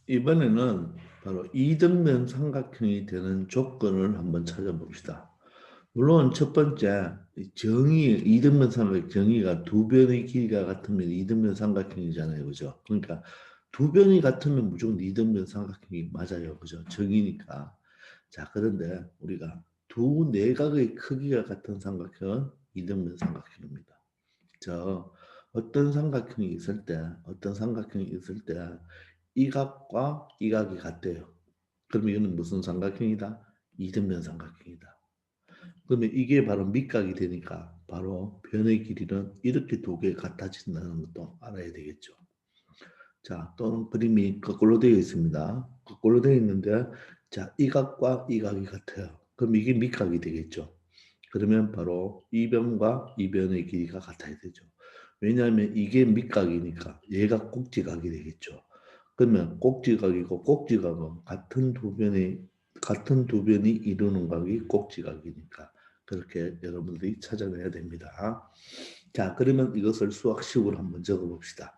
이번에는 바로 이등변 삼각형이 되는 조건을 한번 찾아봅시다. 물론 첫 번째 이등변 삼각형 정의가 두 변의 길이가 같으면 이등변 삼각형이잖아요, 그죠? 그러니까 두 변이 같으면 무조건 이등변 삼각형이 맞아요, 그죠? 정의니까. 자, 그런데 우리가 두 내각의 크기가 같은 삼각형은 이등변 삼각형입니다. 저 어떤 삼각형이 있을 때 이 각과 이 각이 같대요. 그러면 이거는 무슨 삼각형이다? 이등변 삼각형이다. 그러면 이게 바로 밑각이 되니까 바로 변의 길이는 이렇게 두 개 같아진다는 것도 알아야 되겠죠. 자, 또는 그림이 거꾸로 되어 있습니다. 거꾸로 되어 있는데 자, 이 각과 이 각이 같아요. 그럼 이게 밑각이 되겠죠. 그러면 바로 이 변과 이 변의 길이가 같아야 되죠. 왜냐하면 이게 밑각이니까 얘가 꼭지각이 되겠죠. 그러면 꼭지각이고 꼭지각은 같은 두 변이 이루는 각이 꼭지각이니까 그렇게 여러분들이 찾아내야 됩니다. 자, 그러면 이것을 수학식으로 한번 적어봅시다.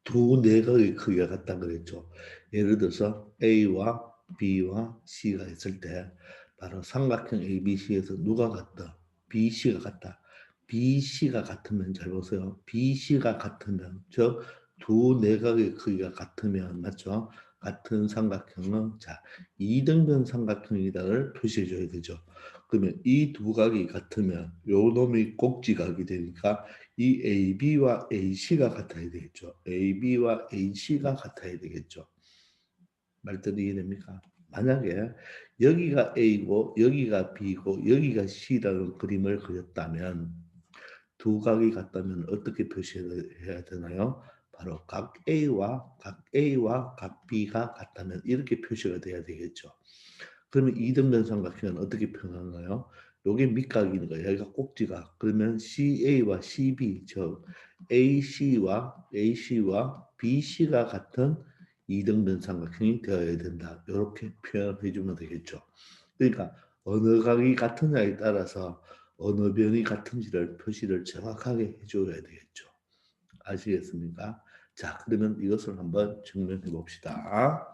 두 내각의 크기가 같다 그랬죠. 예를 들어서 A와 B와 C가 있을 때 바로 삼각형 ABC에서 누가 같다? BC가 같다. BC가 같으면 잘 보세요. BC가 같으면 즉 두 내각의 크기가 같으면 맞죠? 같은 삼각형은 자 이등변 삼각형이다를 표시해 줘야 되죠. 그러면 이 두 각이 같으면 요 놈이 꼭지각이 되니까 이 AB와 AC가 같아야 되겠죠. AB와 AC가 같아야 되겠죠. 말뜻이 이해됩니까? 만약에 여기가 A고 여기가 B고 여기가 C라는 그림을 그렸다면 두 각이 같다면 어떻게 표시해야 되나요? 바로 각 B가 같다면 이렇게 표시가 돼야 되겠죠. 그러면 이등변 삼각형은 어떻게 표현하나요? 요게 밑각이니까 여기가 꼭지각. 그러면 CA와 CB, 즉 AC와 BC가 같은 이등변 삼각형이 되어야 된다. 이렇게 표현해 주면 되겠죠. 그러니까 어느 각이 같느냐에 따라서 어느 변이 같은지를 표시를 정확하게 해줘야 되겠죠. 아시겠습니까? 자, 그러면 이것을 한번 증명해 봅시다.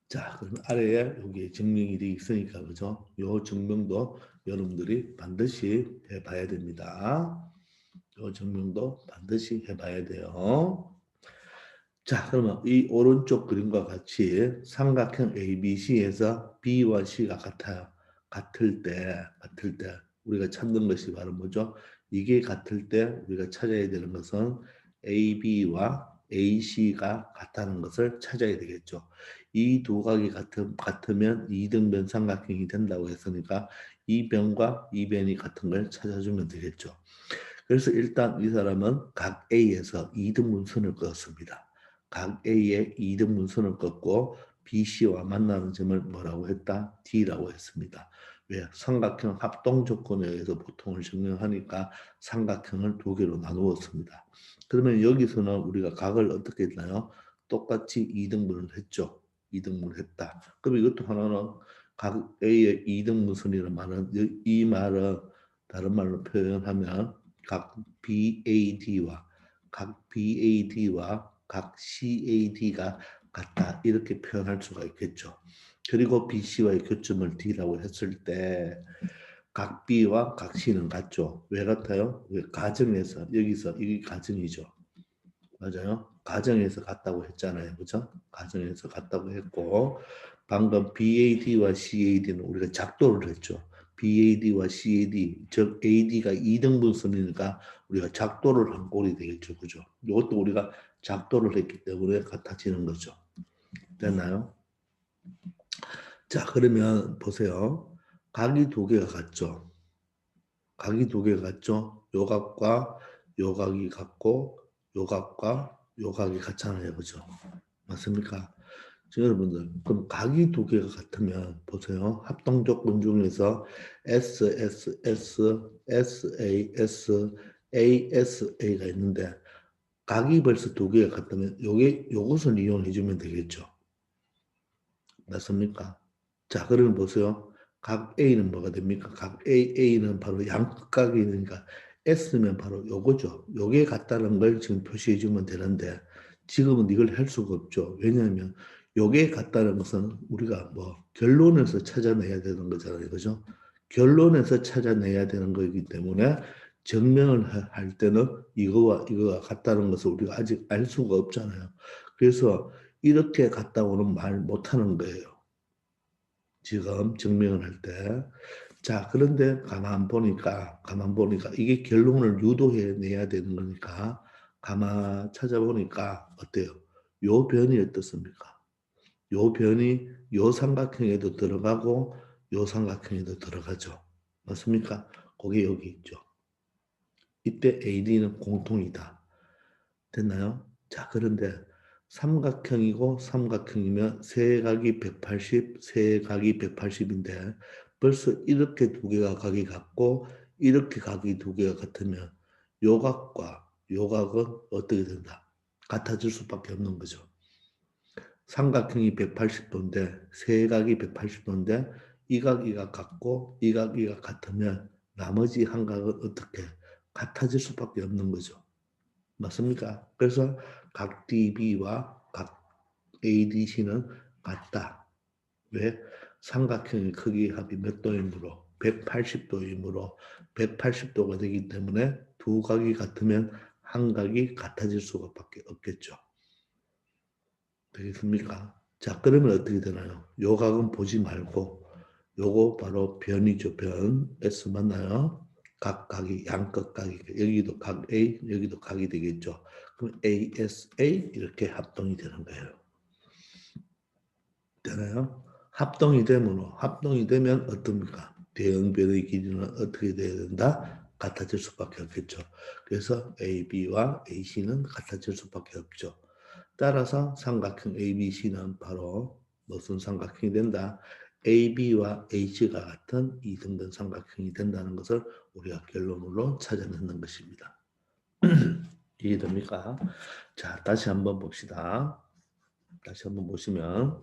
자, 그럼 아래에 여기 증명이 되어 있으니까 그죠? 요 증명도 여러분들이 반드시 해봐야 됩니다. 요 증명도 반드시 해봐야 돼요. 자, 그러면 이 오른쪽 그림과 같이 삼각형 ABC에서 B와 C가 같아요. 같을 때 우리가 찾는 것이 바로 뭐죠? 이게 같을 때 우리가 찾아야 되는 것은 AB와 AC가 같다는 것을 찾아야 되겠죠. 이 두 각이 같으면 이등변 삼각형이 된다고 했으니까 이 변과 이 변이 같은 걸 찾아주면 되겠죠. 그래서 일단 이 사람은 각 A에서 이등분선을 그었습니다. 각 A에 이등분선을 긋고 BC와 만나는 점을 뭐라고 했다? D라고 했습니다. 왜? 삼각형 합동 조건에 의해서 보통을 증명하니까 삼각형을 두 개로 나누었습니다. 그러면 여기서는 우리가 각을 어떻게 했나요? 똑같이 이등분을 했죠. 이등분을 했다. 그럼 이것도 하나는 각 A의 이등분선이라는 말은 이 말은 다른 말로 표현하면 각 BAD와 각 CAD가 같다 이렇게 표현할 수가 있겠죠. 그리고 BC와의 교점을 D라고 했을 때 각 B와 각 C는 같죠. 왜 같아요? 왜 가정에서 여기서 이게 가정이죠. 맞아요. 가정에서 같다고 했잖아요. 그죠? 가정에서 같다고 했고 방금 BAD와 CAD는 우리가 작도를 했죠. BAD와 CAD, 즉 AD가 2등분선이니까 우리가 작도를 한 꼴이 되겠죠. 그죠? 이것도 우리가 작도를 했기 때문에 같아지는 거죠. 됐나요? 자, 그러면 보세요. 각이 두 개가 같죠. 각이 두 개가 같죠. 요 각과 요 각이 같고 요 각과 요 각이 같잖아요. 그죠? 맞습니까? 자, 여러분들 그럼 각이 두 개가 같으면 보세요. 합동 조건 중에서 S, S, S, S, A, S, A, S, A가 있는데 각이 벌써 두 개가 같으면 요것을 이용해 주면 되겠죠. 맞습니까? 자, 그러면 보세요. 각 A는 뭐가 됩니까? 각 A는 바로 양극각이니까 S면 바로 요거죠. 요게 같다는 걸 지금 표시해 주면 되는데 지금은 이걸 할 수가 없죠. 왜냐하면 요게 같다는 것은 우리가 뭐 결론에서 찾아내야 되는 거잖아요. 그죠? 결론에서 찾아내야 되는 거이기 때문에 증명을 할 때는 이거와 이거가 같다는 것을 우리가 아직 알 수가 없잖아요. 그래서 이렇게 같다고는 말 못하는 거예요. 지금 증명을 할 때. 자, 그런데 가만 보니까 이게 결론을 유도해 내야 되는 거니까 가만 찾아보니까 어때요? 요 변이 어떻습니까? 요 변이 요 삼각형에도 들어가고 요 삼각형에도 들어가죠. 맞습니까? 그게 여기 있죠. 이때 AD는 공통이다. 됐나요? 자, 그런데 삼각형이고 삼각형이면 세각이 180, 세각이 180인데 벌써 이렇게 두 개가 각이 같고 이렇게 각이 두 개가 같으면 요 각과 요 각은 어떻게 된다? 같아질 수밖에 없는 거죠. 삼각형이 180도인데 세각이 180도인데 이 각, 이 각 같고 이 각, 이 각 같으면 나머지 한 각은 어떻게 같아질 수밖에 없는 거죠. 맞습니까? 그래서 각 DB와 각 ADC는 같다. 왜? 삼각형의 크기 합이 몇 도이므로 180도이므로 180도가 되기 때문에 두 각이 같으면 한 각이 같아질 수밖에 없겠죠. 되겠습니까? 자, 그러면 어떻게 되나요? 요 각은 보지 말고 요거 바로 변이죠. 변. S 맞나요? 각이 양끝 각이 여기도 각 A 여기도 각이 되겠죠. 그럼 ASA 이렇게 합동이 되는 거예요. 되나요? 합동이 되면 어떻습니까? 대응변의 길이는 어떻게 돼야 된다? 같아질 수밖에 없겠죠. 그래서 AB와 AC는 같아질 수밖에 없죠. 따라서 삼각형 ABC는 바로 무슨 삼각형이 된다? AB와 H가 같은 이등변 삼각형이 된다는 것을 우리가 결론으로 찾아내는 것입니다. 이해됩니까? 자, 다시 한번 봅시다. 다시 한번 보시면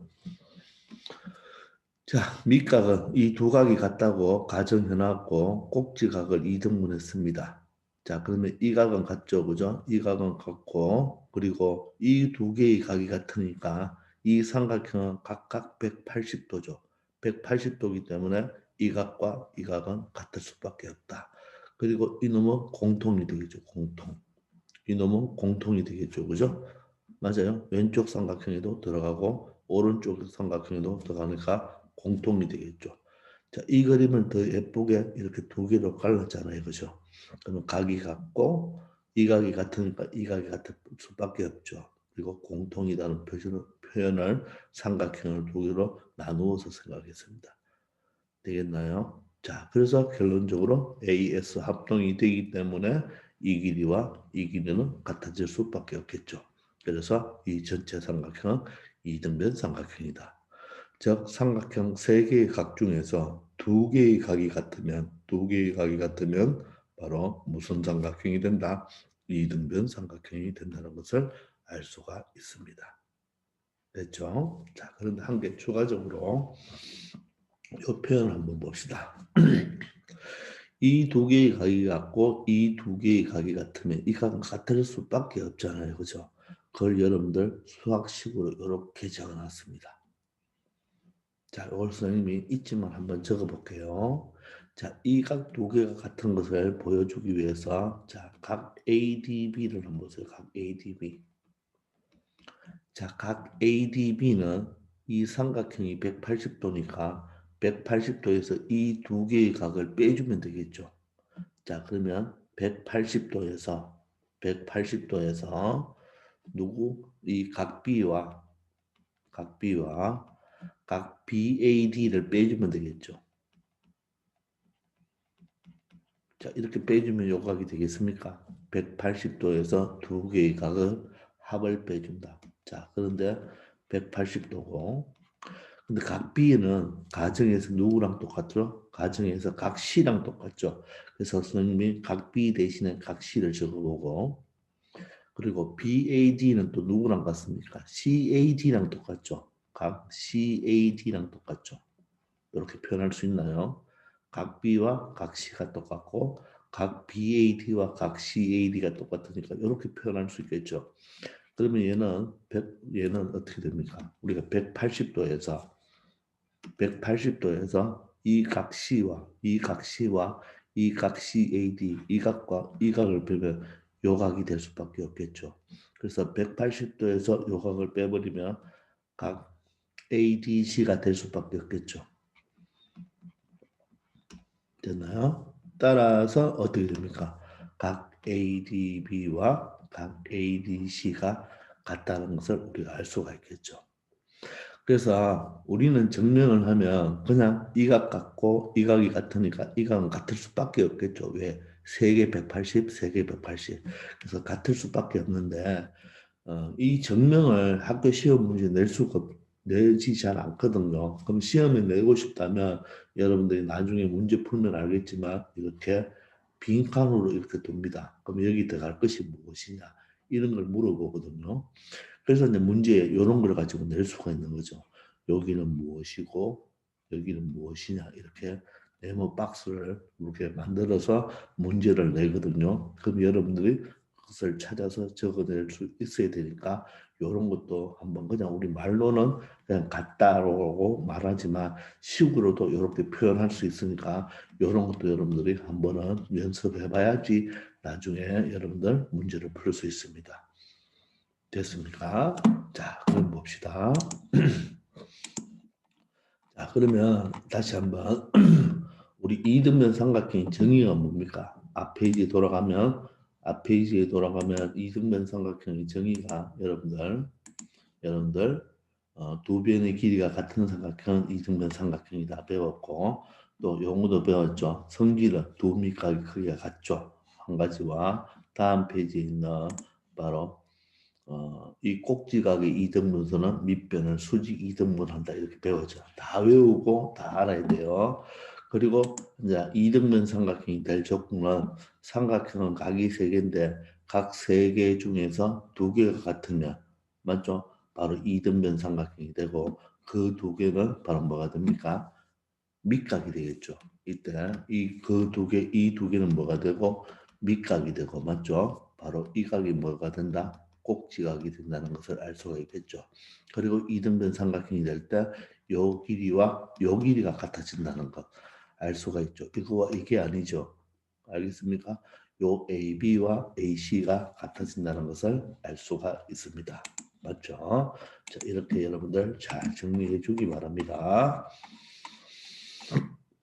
자, 밑각은 이 두 각이 같다고 가정해놨고 꼭지각을 2등분했습니다. 자, 그러면 이 각은 같죠, 그죠? 이 각은 같고 그리고 이 두 개의 각이 같으니까 이 삼각형은 각각 180도죠. 180도이기 때문에 이 각과 이 각은 같을 수밖에 없다. 그리고 이놈은 공통이 되겠죠, 공통. 이놈은 공통이 되겠죠, 그죠? 맞아요. 왼쪽 삼각형에도 들어가고 오른쪽 삼각형에도 들어가니까 공통이 되겠죠. 자, 이 그림을 더 예쁘게 이렇게 두 개로 갈랐잖아요. 그죠? 그러면 각이 같고 이 각이 같으니까 이 각이 같을 수밖에 없죠. 그리고 공통이라는 표현을 삼각형을 두 개로 나누어서 생각했습니다. 되겠나요? 자, 그래서 결론적으로 AS 합동이 되기 때문에 이 길이와 이 길이는 같아질 수밖에 없겠죠. 그래서 이 전체 삼각형은 이등변 삼각형이다. 즉 삼각형 세 개의 각 중에서 두 개의 각이 같으면 바로 무슨 삼각형이 된다? 이등변 삼각형이 된다는 것을 알 수가 있습니다. 됐죠? 자, 그런데 한 개 추가적으로 이 표현을 한번 봅시다. 이 두 개의 각이 같고 이 두 개의 각이 같으면 이 각은 같을 수밖에 없잖아요. 그죠? 그걸 여러분들 수학식으로 이렇게 적어놨습니다. 자, 이걸 선생님이 있지만 한번 적어볼게요. 자, 이 각 두 개가 같은 것을 보여주기 위해서 자, 각 ADB를 한번 보세요. 각 ADB. 자, 각 ADB는 이 삼각형이 180도니까 180도에서 이 두 개의 각을 빼주면 되겠죠. 자, 그러면 180도에서 누구? 이 각 B와 각 BAD를 빼주면 되겠죠. 자, 이렇게 빼주면 요 각이 되겠습니까? 180도에서 두 개의 각을 합을 빼준다. 자, 그런데 180도고 근데 각 B는 가정에서 누구랑 똑같죠? 가정에서 각 C랑 똑같죠. 그래서 선생님이 각 B 대신에 각 C를 적어보고 그리고 BAD는 또 누구랑 같습니까? CAD랑 똑같죠. 각 CAD랑 똑같죠. 이렇게 표현할 수 있나요? 각 B와 각 C가 똑같고 각 BAD와 각 CAD가 똑같으니까 이렇게 표현할 수 있겠죠. 그러면 얘는 어떻게 됩니까? 우리가 180도에서 이 각 C와 이 각 C와 이 각 CAD 이 각과 이 각을 빼면 요 각이 될 수밖에 없겠죠. 그래서 180도에서 요 각을 빼버리면 각 ADC가 될 수밖에 없겠죠. 됐나요? 따라서 어떻게 됩니까? 각 ADB와 각 ADC가 같다는 것을 우리가 알 수가 있겠죠. 그래서 우리는 증명을 하면 그냥 이 각 같고 이 각이 같으니까 이 각은 같을 수밖에 없겠죠. 왜? 3개 180, 3개 180. 그래서 같을 수밖에 없는데 이 증명을 학교 시험 문제 내지 잘 않거든요. 그럼 시험에 내고 싶다면 여러분들이 나중에 문제 풀면 알겠지만 이렇게 빈칸으로 이렇게 둡니다. 그럼 여기 들어갈 것이 무엇이냐 이런 걸 물어보거든요. 그래서 이제 문제에 이런 걸 가지고 낼 수가 있는 거죠. 여기는 무엇이고 여기는 무엇이냐 이렇게 네모 박스를 이렇게 만들어서 문제를 내거든요. 그럼 여러분들이 그것을 찾아서 적어낼 수 있어야 되니까 이런 것도 한번 그냥 우리 말로는 그냥 같다라고 말하지만 식으로도 이렇게 표현할 수 있으니까 이런 것도 여러분들이 한번은 연습해 봐야지 나중에 여러분들 문제를 풀 수 있습니다. 됐습니까? 자, 그럼 봅시다. 자, 그러면 다시 한번 우리 이등변 삼각형의 정의가 뭡니까? 앞 페이지에 돌아가면 이등변 삼각형의 정의가 여러분들 두 변의 길이가 같은 삼각형은 이등변 삼각형이다 배웠고 또 용어도 배웠죠. 성질은 두 밑각의 크기가 같죠. 한 가지와 다음 페이지에 있는 바로 이 꼭지각의 이등분선은 밑변을 수직 이등분한다 이렇게 배워져. 다 외우고 다 알아야 돼요. 그리고 이제 이등변 삼각형이 될 조건은 삼각형은 각이 3개인데 각 3개 중에서 2개가 같으면 맞죠? 바로 이등변 삼각형이 되고 그 2개는 바로 뭐가 됩니까? 밑각이 되겠죠. 이때 이 두 개는 뭐가 되고 밑각이 되고 맞죠? 바로 이 각이 뭐가 된다? 꼭지각이 된다는 것을 알 수가 있겠죠. 그리고 이등변 삼각형이 될 때 요 길이와 요 길이가 같아진다는 것 알 수가 있죠. 이거와 이게 아니죠. 알겠습니까? 요 AB와 AC가 같아진다는 것을 알 수가 있습니다. 맞죠? 자, 이렇게 여러분들 잘 정리해 주기 바랍니다.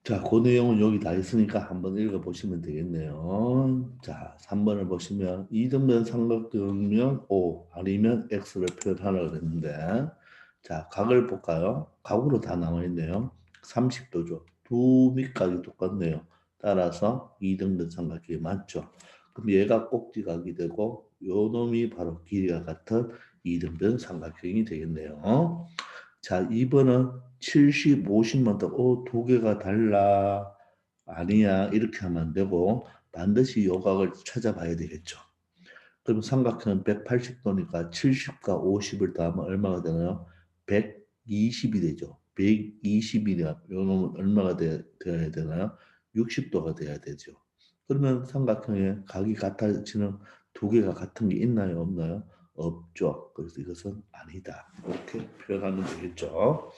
자, 그 내용은 여기 다 있으니까 한번 읽어보시면 되겠네요. 자, 3번을 보시면 이등변 삼각형이면 O 아니면 X를 표현하라 그랬는데 자, 각을 볼까요? 각으로 다 나와있네요. 30도죠. 두 밑각이 똑같네요. 따라서 이등변 삼각형이 맞죠. 그럼 얘가 꼭지각이 되고 요 놈이 바로 길이가 같은 이등변 삼각형이 되겠네요. 자, 2번은 70, 50만 더, 두 개가 달라. 아니야. 이렇게 하면 안 되고, 반드시 요각을 찾아봐야 되겠죠. 그럼 삼각형은 180도니까 70과 50을 더하면 얼마가 되나요? 120이 되죠. 120이냐, 요놈은 얼마가 되어야 되나요? 60도가 돼야 되죠. 그러면 삼각형의 각이 같아지는 두 개가 같은 게 있나요? 없나요? 없죠. 그래서 이것은 아니다. 이렇게 표현하면 되겠죠.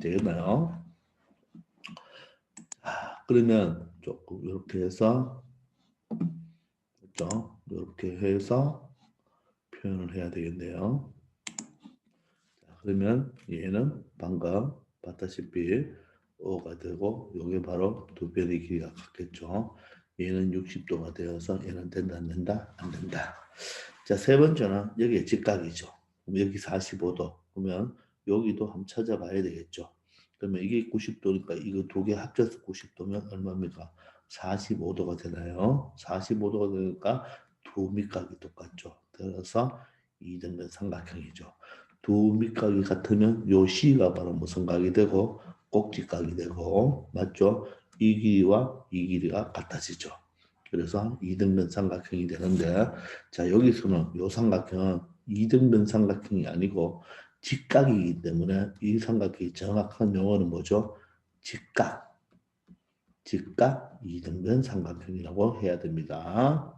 되겠나요? 그러면 조금 이렇게 해서 그렇죠? 이렇게 해서 표현을 해야 되겠네요. 자, 그러면 얘는 방금 봤다시피 O가 되고 이게 바로 두 변의 길이가 같겠죠. 얘는 60도가 되어서 얘는 된다 안 된다? 안 된다. 자, 세 번째는 여기에 직각이죠. 그럼 여기 45도 그러면 여기도 한번 찾아봐야 되겠죠. 그러면 이게 90도니까 이거 두 개 합쳐서 90도면 얼마입니까? 45도가 되나요? 45도가 되니까 두 밑각이 똑같죠. 그래서 이등변 삼각형이죠. 두 밑각이 같으면 요 C가 바로 무슨 각이 되고 꼭지각이 되고 맞죠? 이 길이와 이 길이가 같아지죠. 그래서 이등변 삼각형이 되는데 자 여기서는 요 삼각형은 이등변 삼각형이 아니고 직각이기 때문에 이 삼각형의 정확한 용어는 뭐죠? 직각 이등변 삼각형이라고 해야 됩니다.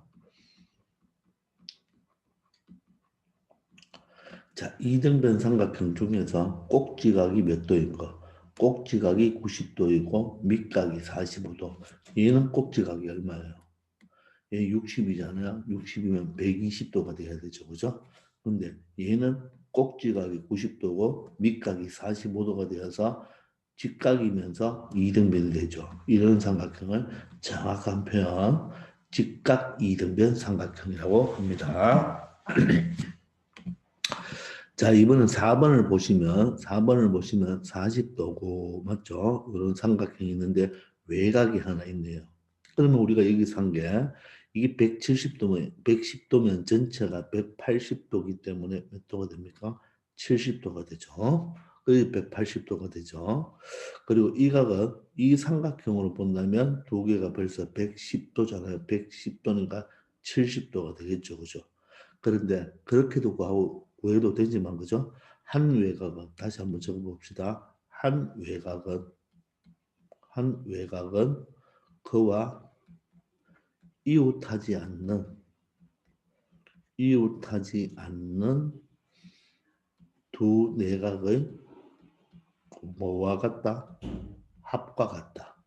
자, 이등변 삼각형 중에서 꼭지각이 몇 도인 거? 꼭지각이 90도이고 밑각이 45도. 얘는 꼭지각이 얼마예요? 얘 60이잖아요. 60이면 120도가 돼야 되죠. 그죠? 근데 얘는 꼭지각이 90도고 밑각이 45도가 되어서 직각이면서 이등변이 되죠. 이런 삼각형을 정확한 표현 직각 이등변 삼각형이라고 합니다. 자, 이번엔 4번을 보시면 40도고, 맞죠? 이런 삼각형이 있는데 외곽이 하나 있네요. 그러면 우리가 여기서 한 게, 이게 170도면, 110도면 전체가 180도기 때문에 몇 도가 됩니까? 70도가 되죠. 그래서 180도가 되죠. 그리고 이 각은 이 삼각형으로 본다면 두 개가 벌써 110도잖아요. 110도니까 70도가 되겠죠. 그죠? 그런데 그렇게도 구해도 되지만 그죠? 한 외곽은 다시 한번 적어봅시다. 한 외곽은 그와 이웃하지 않는 이웃하지 않는 두 내각의 뭐와 같다? 합과 같다.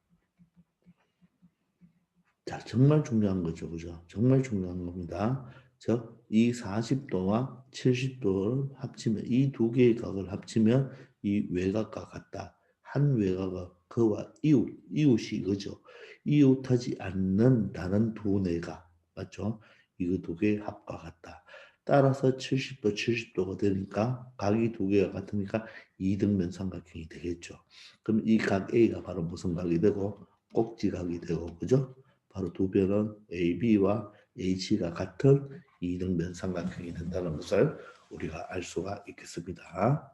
자, 정말 중요한 거죠. 그죠? 정말 중요한 겁니다. 즉, 이 40도와 70도를 합치면, 이 두 개의 각을 합치면 이 외곽과 같다. 한 외곽은 그와 이웃이 이거죠. 이웃하지 않는 다른 두 내각. 맞죠? 이거 두 개의 합과 같다. 따라서 70도, 70도가 되니까 각이 두 개가 같으니까 이등변 삼각형이 되겠죠. 그럼 이 각 A가 바로 무슨 각이 되고 꼭지각이 되고, 그죠? 바로 두 변은 AB와 H가 같은 이등변 삼각형이 된다는 것을 우리가 알 수가 있겠습니다.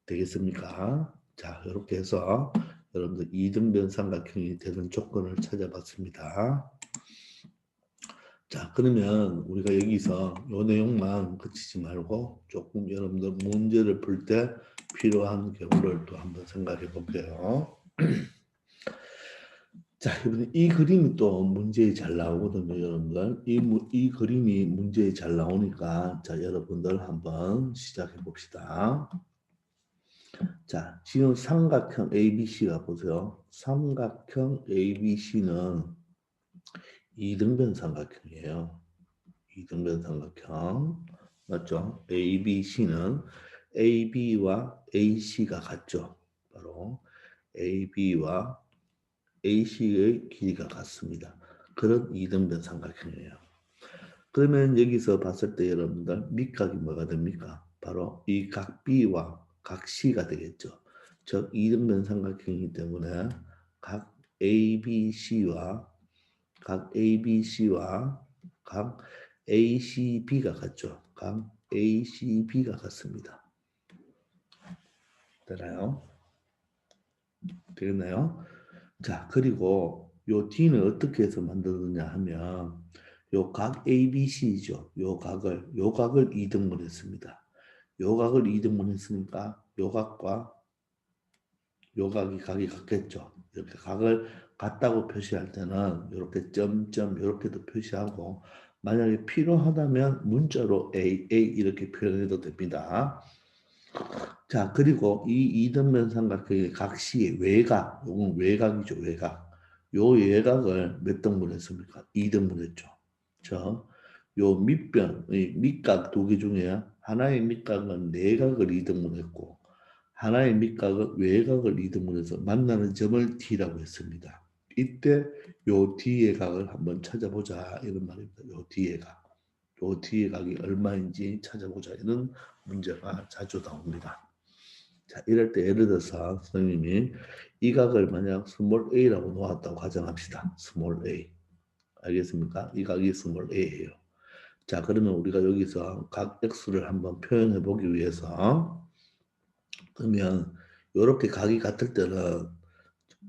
되겠습니까? 자, 이렇게 해서 여러분들 이등변 삼각형이 되는 조건을 찾아봤습니다. 자, 그러면 우리가 여기서 이 내용만 그치지 말고 조금 여러분들 문제를 풀 때 필요한 경우를 또 한번 생각해 볼게요. 자, 이번에 이 그림이 또 문제에 잘 나오거든요, 여러분들. 이 그림이 문제에 잘 나오니까, 자, 여러분들 한번 시작해 봅시다. 자, 지금 삼각형 ABC가 보세요. 삼각형 ABC는 이등변 삼각형이에요. 이등변 삼각형. 맞죠? ABC는 AB와 AC가 같죠. 바로 AB와 AC의 길이가 같습니다. 그런 이등변 삼각형이에요. 그러면 여기서 봤을 때 여러분들 밑각이 뭐가 됩니까? 바로 이 각 B와 각 C가 되겠죠. 즉 이등변 삼각형이기 때문에 각 ABC와 각 ABC와 각 ACB가 같죠. 각 ACB가 같습니다. 되나요? 되겠나요? 자, 그리고 요 D는 어떻게 해서 만들었냐 하면 요 각 ABC죠. 요 각을 2등분했습니다. 요 각을 2등분했으니까 요 각과 요 각이 같겠죠. 이렇게 각을 같다고 표시할 때는 이렇게 점점 이렇게도 표시하고 만약에 필요하다면 문자로 A 이렇게 표현해도 됩니다. 자, 그리고 이 이등변 삼각형의 각 C의 외곽, 이건 외곽이죠, 외곽. 요 외곽을 몇 등분 했습니까? 2등분 했죠. 저, 요 밑변, 이 밑각 두 개 중에 하나의 밑각은 내각을 2등분 했고, 하나의 밑각은 외곽을 2등분 해서 만나는 점을 T라고 했습니다. 이때 요 D의 각을 한번 찾아보자, 이런 말입니다. 요 D의 각. 요 D의 각이 얼마인지 찾아보자, 이런 문제가 자주 나옵니다. 자, 이럴 때 예를 들어서 선생님이 이 각을 만약 스몰 a라고 놓았다고 가정합시다. 스몰 a. 알겠습니까? 이 각이 스몰 a예요. 자, 그러면 우리가 여기서 각 x를 한번 표현해 보기 위해서 그러면 이렇게 각이 같을 때는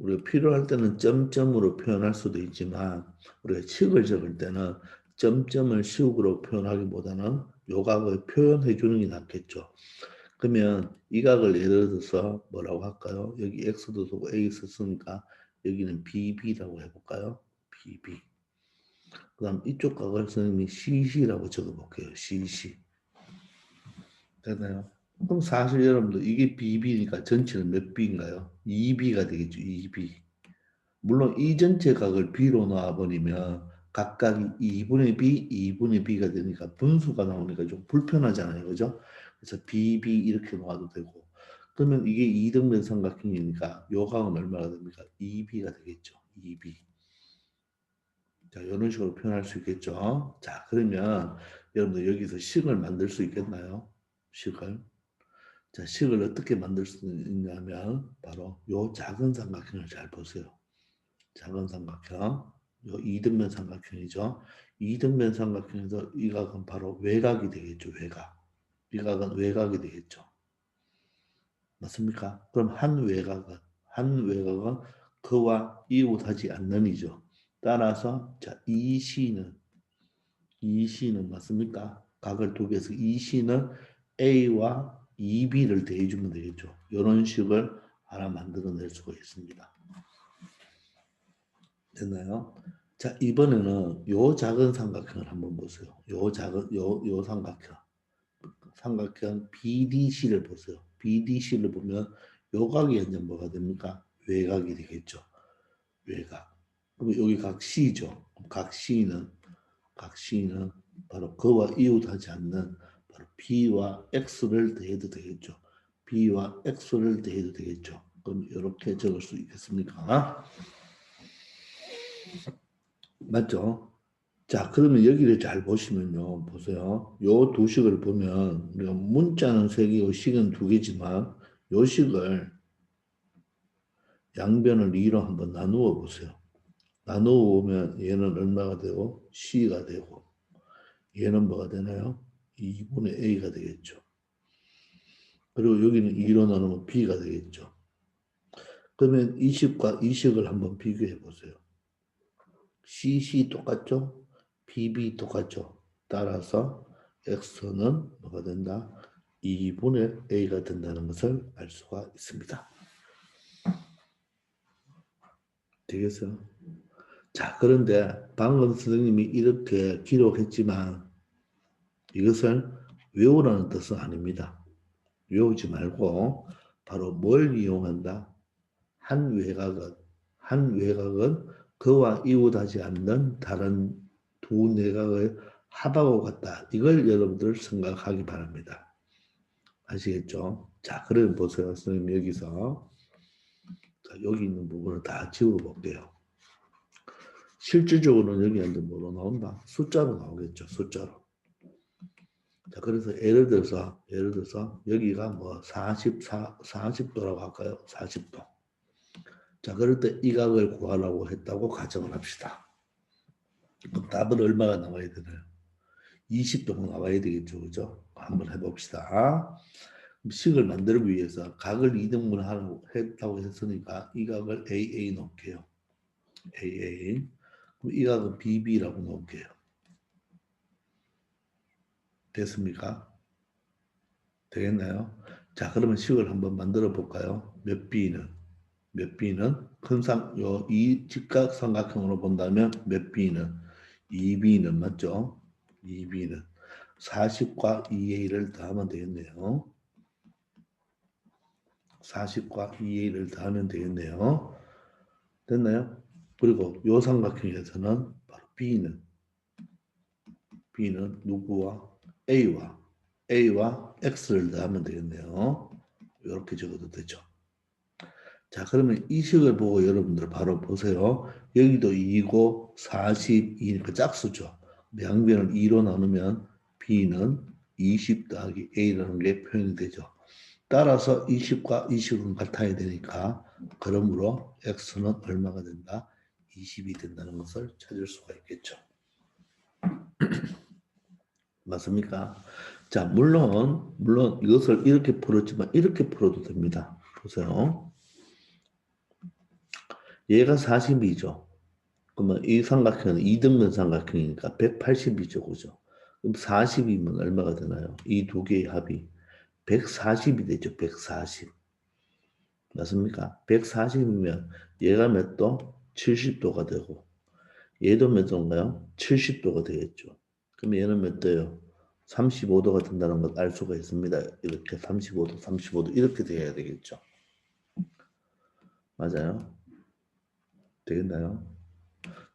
우리가 필요할 때는 점점으로 표현할 수도 있지만 우리가 식을 적을 때는 점점을 식으로 표현하기보다는 요 각을 표현해 주는 게 낫겠죠. 그러면 이 각을 예를 들어서 뭐라고 할까요? 여기 x도 두고 a 썼으니까 여기는 bb라고 해볼까요? bb. 그 다음 이쪽 각을 선생님이 cc라고 적어볼게요. cc. 되나요? 그럼 사실 여러분들 이게 BB니까 전체는 몇 B인가요? 2B가 되겠죠. 2B. 물론 이 전체 각을 B로 놔버리면 각각 2분의 B, 2분의 B가 되니까 분수가 나오니까 좀 불편하잖아요. 그죠? 그래서 BB 이렇게 놔도 되고. 그러면 이게 이등변 삼각형이니까 요 각은 얼마가 됩니까? 2B가 되겠죠. 2B. 자, 이런 식으로 표현할 수 있겠죠. 자, 그러면 여러분들 여기서 식을 만들 수 있겠나요? 식을. 자, 식을 어떻게 만들 수 있냐면 바로 요 작은 삼각형을 잘 보세요. 작은 삼각형. 요 이등변 삼각형이죠. 이등변 삼각형에서 이 각은 바로 외곽이 되겠죠. 외곽. 이 각은 외곽이 되겠죠. 맞습니까? 그럼 한 외곽은 그와 이웃하지 않는 이죠. 따라서 자, 이 C는 맞습니까? 각을 두 개에서 이 C는 A와 2B를 대해주면 되겠죠. 이런 식을 하나 만들어낼 수가 있습니다. 됐나요? 자, 이번에는 요 작은 삼각형을 한번 보세요. 요 삼각형 BDC를 보세요. BDC를 보면 요 각이 이제 뭐가 됩니까? 외곽이 되겠죠. 외곽. 그럼 여기 각 C죠. 각 C는 바로 그와 이웃하지 않는 바로 B와 X를 더해도 되겠죠. B와 X를 더해도 되겠죠. 그럼 이렇게 적을 수 있겠습니까? 맞죠? 자, 그러면 여기를 잘 보시면요. 보세요. 요 두 식을 보면 우리가 문자는 세 개고 식은 두 개지만 요 식을 양변을 2로 한번 나누어 보세요. 나누어 보면 얘는 얼마가 되고 C가 되고 얘는 뭐가 되나요? 2분의 A가 되겠죠. 그리고 여기는 2로 나누면 B가 되겠죠. 그러면 이 식과 이 식을 한번 비교해 보세요. CC 똑같죠? BB 똑같죠? 따라서 X는 뭐가 된다? 2분의 A가 된다는 것을 알 수가 있습니다. 되겠어요? 자, 그런데 방금 선생님이 이렇게 기록했지만 이것을 외우라는 뜻은 아닙니다. 외우지 말고 바로 뭘 이용한다? 한 외곽은 그와 이웃하지 않는 다른 두 내각의 합하고 같다. 이걸 여러분들 생각하기 바랍니다. 아시겠죠? 자, 그러면 보세요. 선생님 여기서 자, 여기 있는 부분을 다 지워볼게요. 실질적으로는 여기한테 뭐로 나온다? 숫자로 나오겠죠. 숫자로. 자, 그래서 예를 들어서 여기가 뭐 40도라고 할까요? 40도. 자, 그럴 때 이 각을 구하라고 했다고 가정을 합시다. 그럼 답은 얼마가 나와야 되나요? 20도가 나와야 되겠죠. 그죠? 한번 해봅시다. 식을 만들기 위해서 각을 2등분 하라고 했다고 했으니까 이 각을 AA 놓을게요. AA. 그럼 이 각은 BB라고 놓을게요. 됐습니까? 되겠나요? 자, 그러면 식을 한번 만들어 볼까요? 몇 B는 이 직각삼각형으로 본다면 몇 B는 2B는 맞죠? 2B는 40과 2A를 더하면 되겠네요. 40과 2A를 더하면 되겠네요. 됐나요? 그리고 요 삼각형에서는 바로 B는 누구와 A와 X를 더하면 되겠네요. 이렇게 적어도 되죠. 자, 그러면 이 식을 보고 여러분들 바로 보세요. 여기도 2고 42니까 짝수죠. 양변을 2로 나누면 B는 20 더하기 A라는 게 표현이 되죠. 따라서 20과 20은 같아야 되니까 그러므로 X는 얼마가 된다? 20이 된다는 것을 찾을 수가 있겠죠. 맞습니까? 자, 물론 이것을 이렇게 풀었지만 이렇게 풀어도 됩니다. 보세요. 얘가 40이죠. 그러면 이 삼각형은 이등변 삼각형이니까 180이죠. 그죠? 그럼 40이면 얼마가 되나요? 이 두 개의 합이 140이 되죠. 140. 맞습니까? 140이면 얘가 몇 도? 70도가 되고 얘도 몇 도인가요? 70도가 되겠죠. 그럼 얘는 몇 도예요? 35도가 된다는 걸 알 수가 있습니다. 이렇게 35도, 35도 이렇게 돼야 되겠죠. 맞아요? 되겠나요?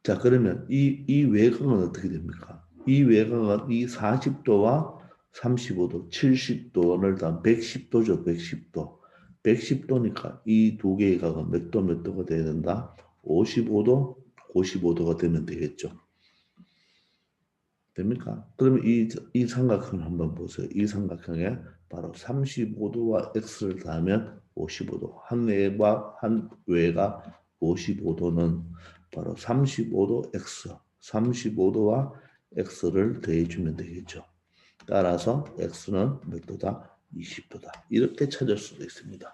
자, 그러면 이 외곽은 어떻게 됩니까? 이 외곽은 이 40도와 35도, 70도를 다 110도죠, 110도. 110도니까 이 두 개의 각은 몇 도, 몇 도가 돼야 된다? 55도, 55도가 되면 되겠죠. 됩니까? 그러면 이 삼각형을 한번 보세요. 이 삼각형에 바로 35도와 x를 더하면 55도. 한 외가 한 외가 55도는 바로 35도 x, 35도와 x를 더해주면 되겠죠. 따라서 x는 몇 도다? 20도다. 이렇게 찾을 수도 있습니다.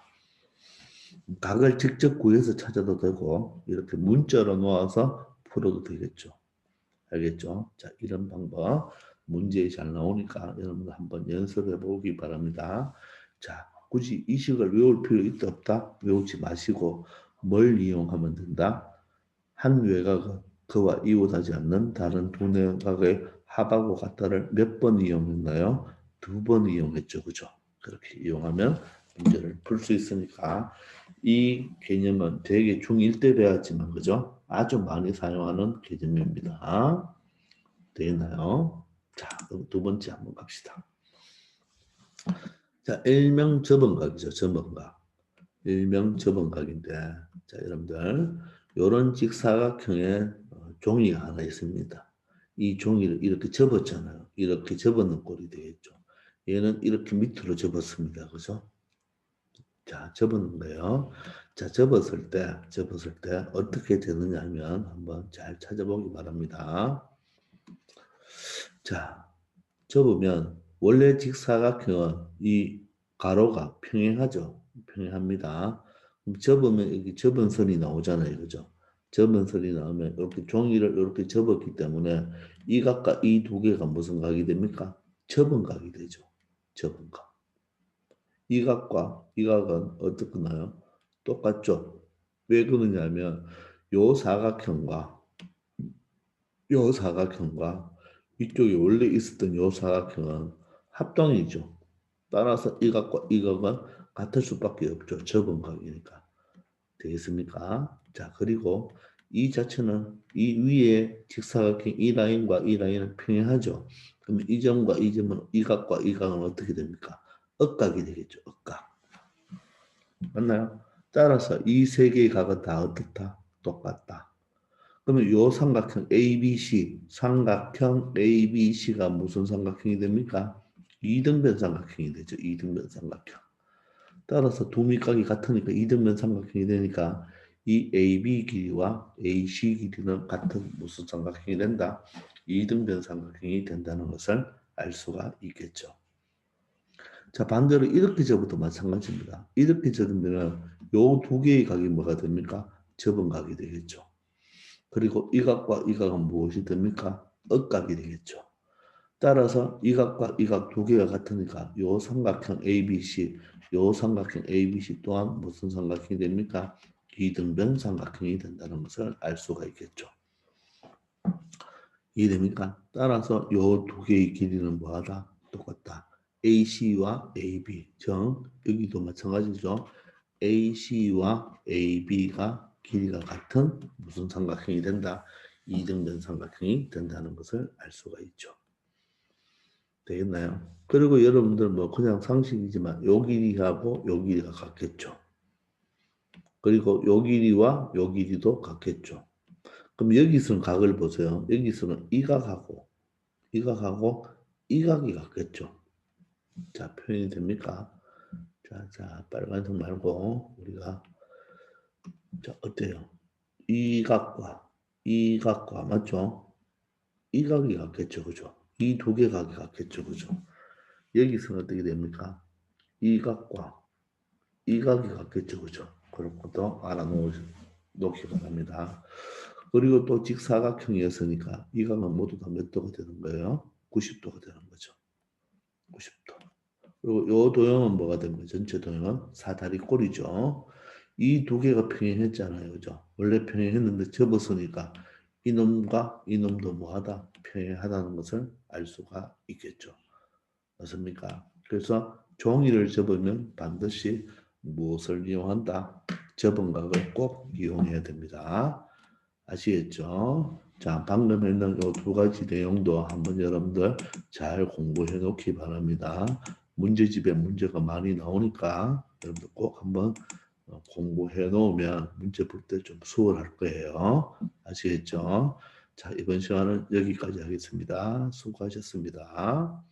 각을 직접 구해서 찾아도 되고 이렇게 문자로 놓아서 풀어도 되겠죠. 알겠죠? 자, 이런 방법 문제에 잘 나오니까 여러분들 한번 연습해 보기 바랍니다. 자, 굳이 이 식을 외울 필요 있다 없다? 외우지 마시고 뭘 이용하면 된다? 한 외곽은 그와 이웃하지 않는 다른 두 내각의 합하고 같다를 몇 번 이용했나요? 2번 이용했죠. 그죠? 그렇게 이용하면 문제를 풀 수 있으니까 이 개념은 되게 중1 때 배웠지만 그죠? 아주 많이 사용하는 개념입니다. 되나요? 자, 그럼 두 번째 한번 갑시다. 자, 일명 접은각이죠. 접은각. 일명 접은각인데, 자, 여러분들, 요런 직사각형의 종이가 하나 있습니다. 이 종이를 이렇게 접었잖아요. 이렇게 접어놓은 꼴이 되겠죠. 얘는 이렇게 밑으로 접었습니다. 그죠? 자, 접어놓은 거예요. 자, 접었을 때 어떻게 되느냐 하면 한번 잘 찾아보기 바랍니다. 자, 접으면 원래 직사각형은 이 가로가 평행하죠. 평행합니다. 그럼 접으면 여기 접은 선이 나오잖아요. 그죠? 접은 선이 나오면 이렇게 종이를 이렇게 접었기 때문에 이 각과 이 두 개가 무슨 각이 됩니까? 접은 각이 되죠. 접은 각. 이 각과 이 각은 어떻게 나요? 똑같죠. 왜 그러냐면 요 사각형과 요 사각형과 이쪽에 원래 있었던 요 사각형은 합동이죠. 따라서 이 각과 이 각은 같을 수밖에 없죠. 접은각이니까. 되겠습니까? 자, 그리고 이 자체는 이 위에 직사각형 이 라인과 이 라인은 평행하죠. 그러면 이 점과 이 점은 이 각과 이 각은 어떻게 됩니까? 억각이 되겠죠. 억각. 맞나요? 따라서 이 세 개의 각은 다 어떻다? 똑같다. 그러면 요 삼각형 ABC, 삼각형 ABC가 무슨 삼각형이 됩니까? 이등변 삼각형이 되죠. 이등변 삼각형. 따라서 두 밑각이 같으니까 이등변 삼각형이 되니까 이 AB 길이와 AC 길이는 같은 무슨 삼각형이 된다? 이등변 삼각형이 된다는 것을 알 수가 있겠죠. 자, 반대로 이렇게 접어도 마찬가지입니다. 이렇게 접으면 요 두 개의 각이 뭐가 됩니까? 접은 각이 되겠죠. 그리고 이 각과 이 각은 무엇이 됩니까? 억각이 되겠죠. 따라서 이 각과 이 각 두 개가 같으니까 요 삼각형 ABC, 요 삼각형 ABC 또한 무슨 삼각형이 됩니까? 이등변 삼각형이 된다는 것을 알 수가 있겠죠. 이해됩니까? 따라서 요 두 개의 길이는 뭐하다? 똑같다. AC와 AB. 정, 여기도 마찬가지죠. AC와 AB가 길이가 같은 무슨 삼각형이 된다? 이등변 삼각형이 된다는 것을 알 수가 있죠. 되겠나요? 그리고 여러분들 뭐 그냥 상식이지만 요 길이하고 요 길이가 같겠죠. 그리고 요 길이와 요 길이도 같겠죠. 그럼 여기서는 각을 보세요. 여기서는 이 각하고 이 각하고 이 각이 같겠죠. 자, 표현이 됩니까? 자, 빨간색 말고 우리가 자, 어때요? 이 각과 맞죠? 이 각이 같겠죠, 그죠? 이 두 개 각이 같겠죠, 그죠? 여기서는 어떻게 됩니까? 이 각과 이 각이 같겠죠, 그죠? 그런 것도 놓기 바랍니다. 그리고 또 직사각형이었으니까 이 각은 모두 다 몇 도가 되는 거예요? 90도가 되는 거죠. 90도. 그리고 요 도형은 뭐가 된 거예요? 전체 도형은 사다리 꼴이죠. 이 두 개가 평행했잖아요. 그죠? 원래 평행했는데 접었으니까 이놈과 이놈도 뭐하다? 평행하다는 것을 알 수가 있겠죠. 맞습니까? 그래서 종이를 접으면 반드시 무엇을 이용한다? 접은각을 꼭 이용해야 됩니다. 아시겠죠? 자, 방금 했는 이 두 가지 내용도 한번 여러분들 잘 공부해 놓기 바랍니다. 문제집에 문제가 많이 나오니까 여러분들 꼭 한번 공부해 놓으면 문제 볼 때 좀 수월할 거예요. 아시겠죠? 자, 이번 시간은 여기까지 하겠습니다. 수고하셨습니다.